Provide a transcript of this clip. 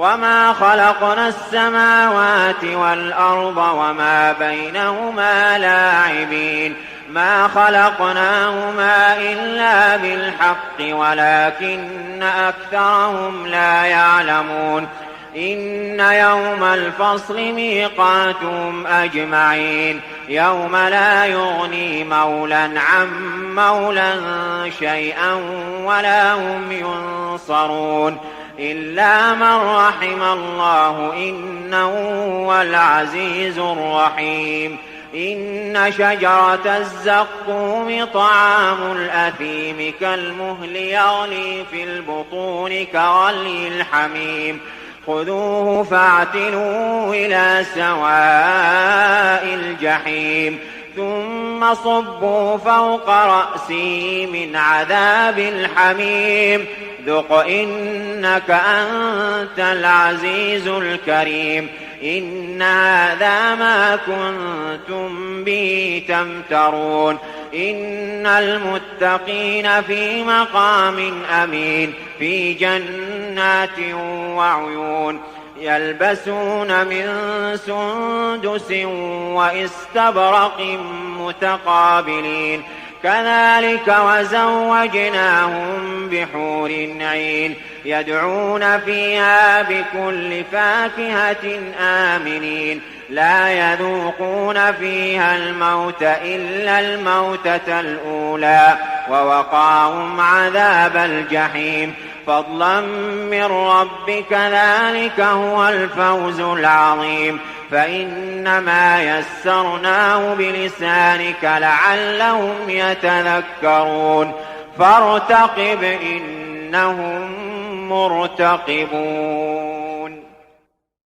وما خلقنا السماوات والأرض وما بينهما لاعبين ما خلقناهما إلا بالحق ولكن أكثرهم لا يعلمون إن يوم الفصل ميقاتهم أجمعين يوم لا يغني مولى عن مولى شيئا ولا هم ينصرون إلا من رحم الله إنه هو العزيز الرحيم إن شجرة الزقوم طعام الأثيم كالمهل يغلي في البطون كغلي الحميم خذوه فاعتلوه إلى سواء الجحيم ثم صبوا فوق رأسه من عذاب الحميم ذق إنك أنت العزيز الكريم إن هذا ما كنتم به تمترون إن المتقين في مقام أمين في جنات وعيون يلبسون من سندس واستبرق متقابلين كذلك وزوجناهم بحور عين يدعون فيها بكل فاكهة آمنين لا يذوقون فيها الموت إلا الموتة الأولى ووقاهم عذاب الجحيم فضلا من ربك ذلك هو الفوز العظيم فإنما يسرناه بلسانك لعلهم يتذكرون فارتقب إنهم مرتقبون